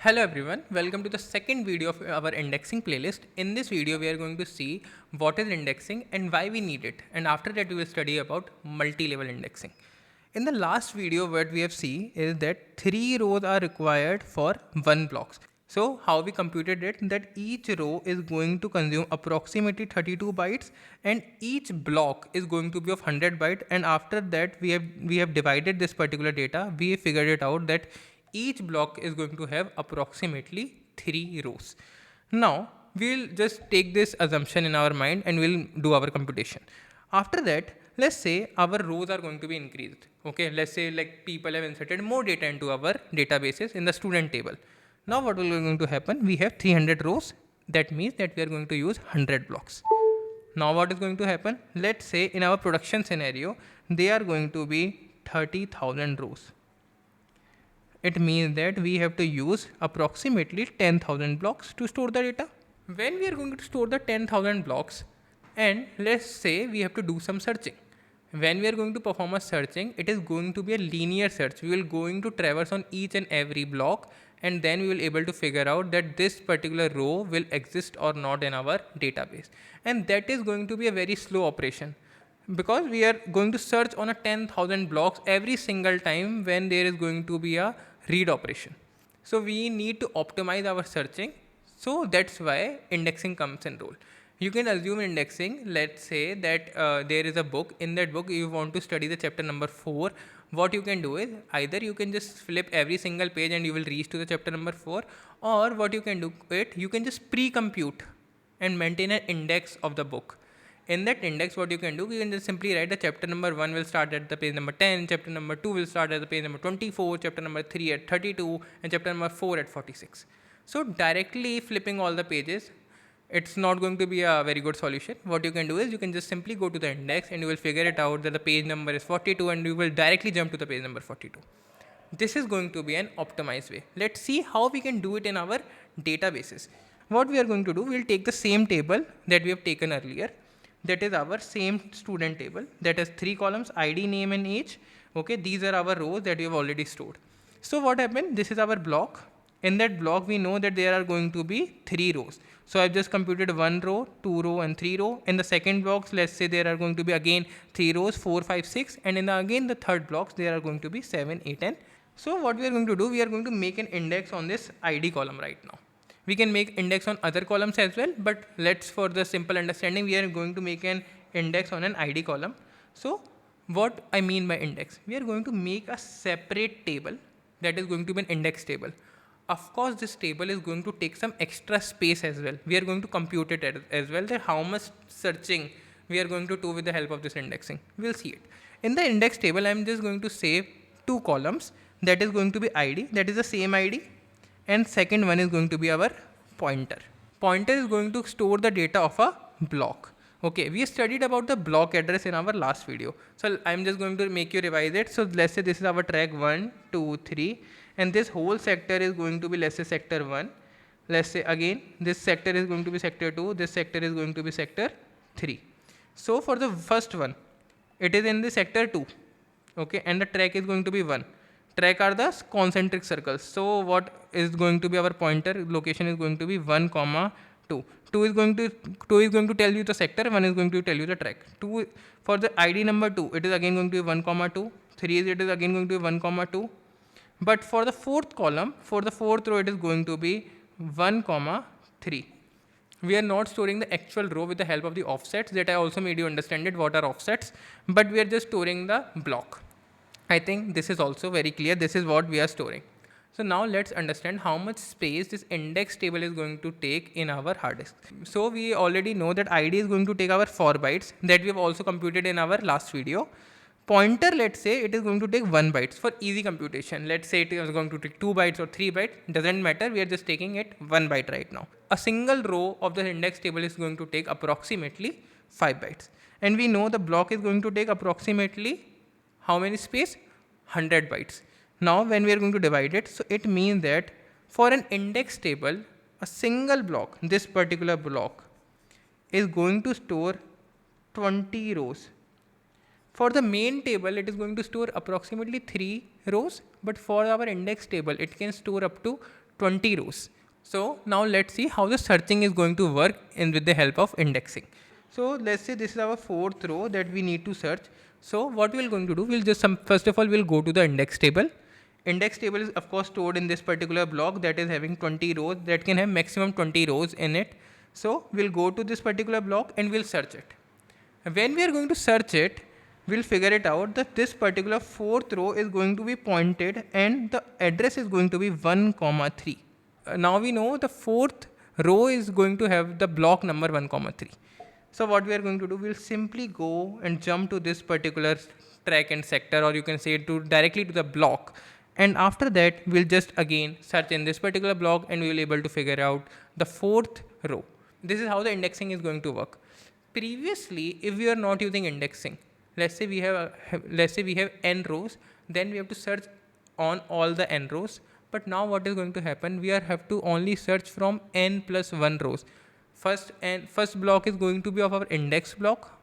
Hello everyone, welcome to the second video of our indexing playlist. In this video, we are going to see what is indexing and why we need it. And after that, we will study about multi-level indexing. In the last video, what we have seen is that 3 rows are required for one blocks. So how we computed it, that each row is going to consume approximately 32 bytes and each block is going to be of 100 bytes. And after that, we have divided this particular data. We figured it out that each block is going to have approximately 3 rows. Now we'll just take this assumption in our mind and we'll do our computation. After that, let's say our rows are going to be increased. Okay, let's say like people have inserted more data into our databases in the student table. Now what will going to happen? We have 300 rows. That means that we are going to use 100 blocks. Now what is going to happen? Let's say in our production scenario, they are going to be 30,000 rows. It means that we have to use approximately 10,000 blocks to store the data. When we are going to store the 10,000 blocks, and let's say we have to do some searching. When we are going to perform a searching, it is going to be a linear search. We will going to traverse on each and every block, and then we will able to figure out that this particular row will exist or not in our database. And that is going to be a very slow operation, because we are going to search on a 10,000 blocks every single time when there is going to be a read operation. So we need to optimize our searching. So that's why indexing comes in role. You can assume indexing, let's say that there is a book. In that book, you want to study the chapter number 4. What you can do is either you can just flip every single page and you will reach to the chapter number 4, or what you can do you can just pre-compute and maintain an index of the book. In that index, what you can do, you can just simply write the chapter number 1 will start at the page number 10, chapter number 2 will start at the page number 24, chapter number 3 at 32, and chapter number 4 at 46. So directly flipping all the pages, it's not going to be a very good solution. What you can do is you can just simply go to the index and you will figure it out that the page number is 42 and you will directly jump to the page number 42. This is going to be an optimized way. Let's see how we can do it in our databases. What we are going to do, we'll take the same table that we have taken earlier. That is our same student table that has 3 columns: ID, name and age. Okay, these are our rows that we have already stored. So what happened? This is our block. In that block, we know that there are going to be 3 rows. So I've just computed 1 row, 2 row and 3 row. In the second blocks, let's say there are going to be again 3 rows, 4, 5, 6. And in the third blocks, there are going to be 7, 8 and. So what we are going to do, we are going to make an index on this ID column right now. We can make index on other columns as well, but let's, for the simple understanding, we are going to make an index on an ID column. So what I mean by index, we are going to make a separate table that is going to be an index table. Of course, this table is going to take some extra space as well. We are going to compute it as well, that how much searching we are going to do with the help of this indexing. We'll see it. In the index table, I'm just going to save 2 columns. That is going to be ID, that is the same ID, and second one is going to be our pointer. Pointer is going to store the data of a block. Okay, we studied about the block address in our last video. So I'm just going to make you revise it. So let's say this is our track 1, 2, 3, and this whole sector is going to be, let's say, sector 1. Let's say again, this sector is going to be sector 2, this sector is going to be sector 3. So for the first one, it is in the sector 2. Okay, and the track is going to be 1. Track are the concentric circles. So what is going to be our pointer location is going to be 1, 2. 2 is going to tell you the sector, 1 is going to tell you the track. 2 for the ID number 2, it is again going to be 1, 2. 3 is, it is again going to be 1, 2. But for the fourth column, for the fourth row, it is going to be 1, 3. We are not storing the actual row with the help of the offsets, that I also made you understand it what are offsets, but we are just storing the block. I think this is also very clear. This is what we are storing. So now let's understand how much space this index table is going to take in our hard disk. So we already know that ID is going to take our 4 bytes that we have also computed in our last video. Pointer, let's say it is going to take 1 bytes for easy computation. Let's say it is going to take 2 bytes or 3 bytes. Doesn't matter. We are just taking it 1 byte right now. A single row of the index table is going to take approximately 5 bytes. And we know the block is going to take approximately how many space? 100 bytes. Now when we are going to divide it, so it means that for an index table, a single block, this particular block, is going to store 20 rows. For the main table, it is going to store approximately 3 rows, but for our index table, it can store up to 20 rows. So now let's see how the searching is going to work with the help of indexing. So let's say this is our fourth row that we need to search. So what we're going to do, we'll just first of all we'll go to the index table. Index table is of course stored in this particular block that is having 20 rows, that can have maximum 20 rows in it. So we'll go to this particular block and we'll search it. When we are going to search it, we'll figure it out that this particular fourth row is going to be pointed and the address is going to be 1, 3. Now we know the fourth row is going to have the block number 1, 3. So what we are going to do, we'll simply go and jump to this particular track and sector, or you can say directly to the block. And after that, we'll just again search in this particular block and we will be able to figure out the fourth row. This is how the indexing is going to work. Previously, if we are not using indexing, let's say we have n rows, then we have to search on all the n rows. But now what is going to happen? We have to only search from n plus 1 rows. First block is going to be of our index block.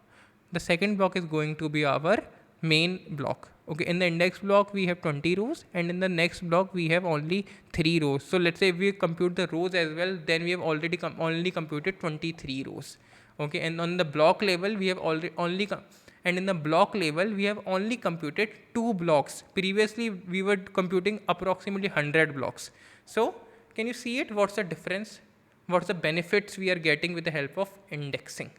The second block is going to be our main block. Okay, in the index block we have 20 rows, and in the next block we have only 3 rows. So let's say if we compute the rows as well, then we have already only computed 23 rows. Okay, and on the block level we have in the block level we have only computed 2 blocks. Previously we were computing approximately 100 blocks. So can you see it? What's the difference? What's the benefits we are getting with the help of indexing?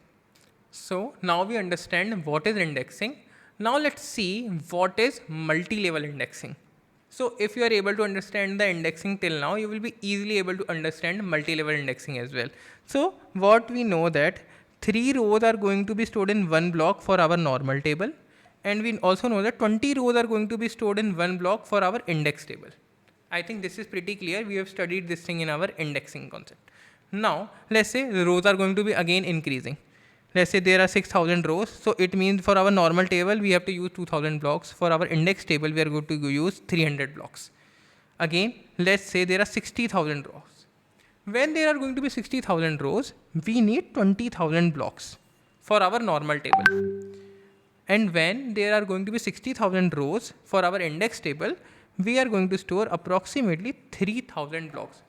So now we understand what is indexing. Now let's see what is multi-level indexing. So if you are able to understand the indexing till now, you will be easily able to understand multi-level indexing as well. So what we know that 3 rows are going to be stored in one block for our normal table. And we also know that 20 rows are going to be stored in one block for our index table. I think this is pretty clear. We have studied this thing in our indexing concept. Now let's say the rows are going to be again increasing. Let's say there are 6,000 rows. So it means for our normal table, we have to use 2,000 blocks. For our index table, we are going to use 300 blocks. Again, let's say there are 60,000 rows. When there are going to be 60,000 rows, we need 20,000 blocks for our normal table. And when there are going to be 60,000 rows for our index table, we are going to store approximately 3,000 blocks.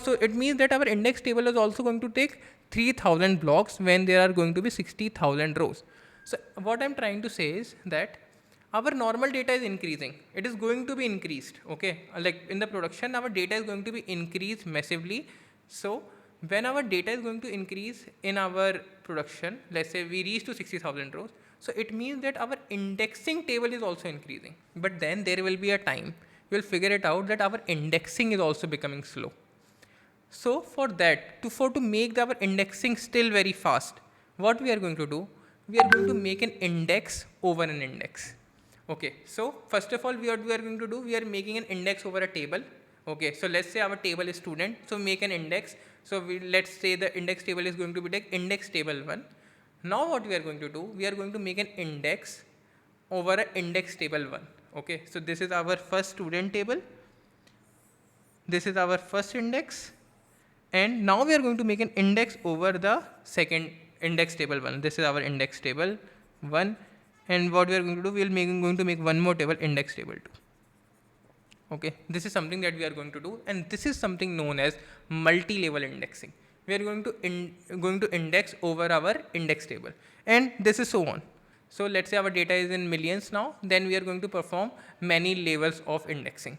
So it means that our index table is also going to take 3,000 blocks when there are going to be 60,000 rows. So what I'm trying to say is that our normal data is increasing. It is going to be increased. Okay, like in the production, our data is going to be increased massively. So when our data is going to increase in our production, let's say we reach to 60,000 rows. So it means that our indexing table is also increasing. But then there will be a time we'll figure it out that our indexing is also becoming slow. So for that, to make our indexing still very fast, what we are going to do, we are going to make an index over an index. Okay, so first of all, what we are going to do, we are making an index over a table. Okay, so let's say our table is student, so make an index. So let's say the index table is going to be like index table 1. Now what we are going to do, we are going to make an index over an index table 1. Okay, so this is our first student table. This is our first index. And now we are going to make an index over the second index table 1. This is our index table 1. And what we are going to do, we are going to make one more table, index table 2. Okay, this is something that we are going to do, and this is something known as multi-level indexing. We are going to index over our index table, and this is so on. So let's say our data is in millions now, then we are going to perform many levels of indexing.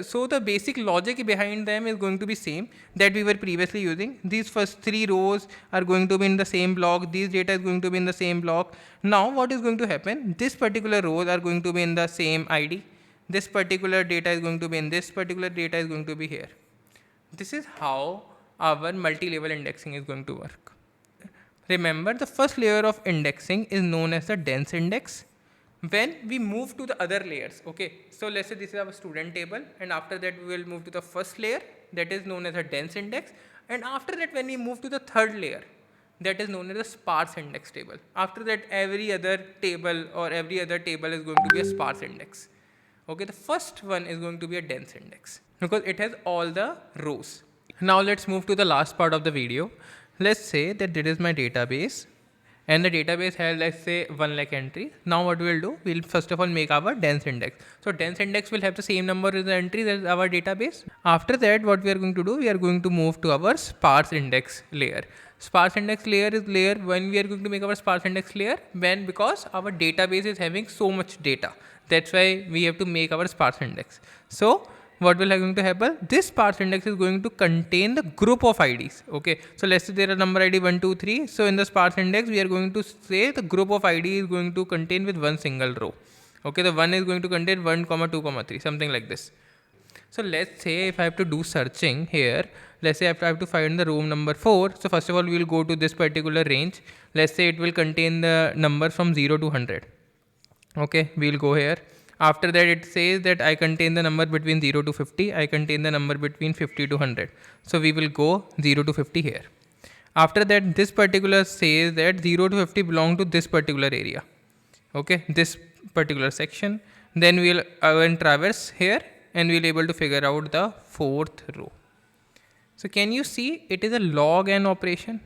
So the basic logic behind them is going to be same that we were previously using. These first 3 rows are going to be in the same block. These data is going to be in the same block. Now what is going to happen? This particular rows are going to be in the same ID. This particular data is going to be in this particular data is going to be here. This is how our multi-level indexing is going to work. Remember, the first layer of indexing is known as the dense index. When we move to the other layers, okay, so let's say this is our student table, and after that we will move to the first layer, that is known as a dense index, and after that when we move to the third layer, that is known as a sparse index table. After that, every other table is going to be a sparse index. Okay, the first one is going to be a dense index because it has all the rows. Now let's move to the last part of the video. Let's say that this is my database, and the database has, let's say, 1 lakh entries. Now what we'll do, we'll first of all make our dense index. So dense index will have the same number of the entries as our database. After that, what we are going to do, we are going to move to our sparse index layer. Sparse index layer is layer when we are going to make our sparse index layer, when because our database is having so much data. That's why we have to make our sparse index. So what will going to happen? This sparse index is going to contain the group of IDs. Okay. So let's say there are number ID 1, 2, 3. So in the sparse index, we are going to say the group of ID is going to contain with one single row. Okay. The 1 is going to contain 1, 2, 3, something like this. So let's say if I have to do searching here, let's say I have to find the room number 4. So first of all, we will go to this particular range. Let's say it will contain the number from 0 to 100. Okay. We'll go here. After that, it says that I contain the number between 0 to 50. I contain the number between 50 to 100. So we will go 0 to 50 here. After that, this particular says that 0 to 50 belong to this particular area. Okay, this particular section. Then we'll traverse here and we'll able to figure out the 4th row. So can you see it is a log n operation?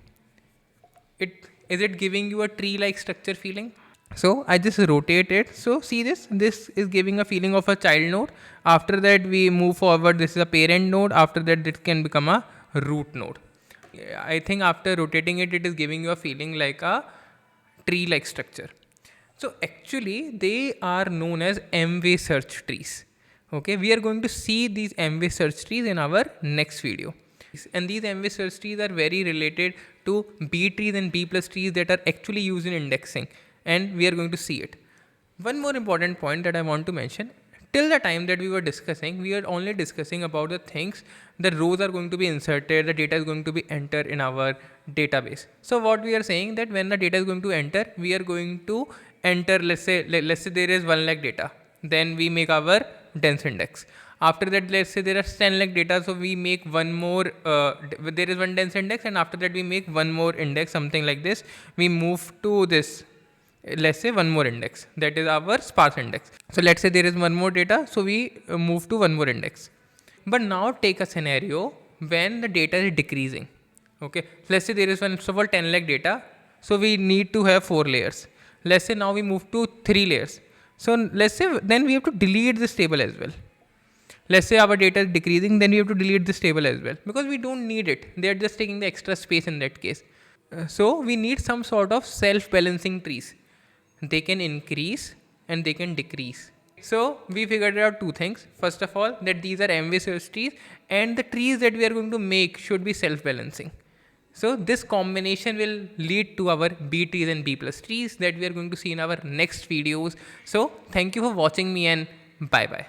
Is it giving you a tree-like structure feeling? So I just rotate it. So see this is giving a feeling of a child node. After that we move forward. This is a parent node. After that it can become a root node. I think after rotating it, it is giving you a feeling like a tree-like structure. So actually they are known as M-way search trees. Okay, we are going to see these M-way search trees in our next video. And these M-way search trees are very related to B trees and B plus trees that are actually used in indexing. And we are going to see it. One more important point that I want to mention, till the time that we were discussing, we are only discussing about the things, the rows are going to be inserted, the data is going to be entered in our database. So what we are saying that when the data is going to enter, we are going to enter, let's say there is 1 lakh data. Then we make our dense index. After that, let's say there are 10 lakh data. So we make one more, there is one dense index, and after that we make one more index, something like this. We move to this. Let's say one more index, that is our sparse index. So let's say there is one more data, so we move to one more index. But now take a scenario when the data is decreasing. Okay, let's say there is first of all 10 lakh data, so we need to have 4 layers. Let's say now we move to 3 layers. So let's say then we have to delete this table as well. Let's say our data is decreasing, then we have to delete this table as well, because we don't need it. They are just taking the extra space in that case. So we need some sort of self-balancing trees. They can increase and they can decrease. So we figured out two things. First of all, that these are M-way search trees, and the trees that we are going to make should be self-balancing. So this combination will lead to our B trees and B plus trees that we are going to see in our next videos. So thank you for watching me, and bye bye.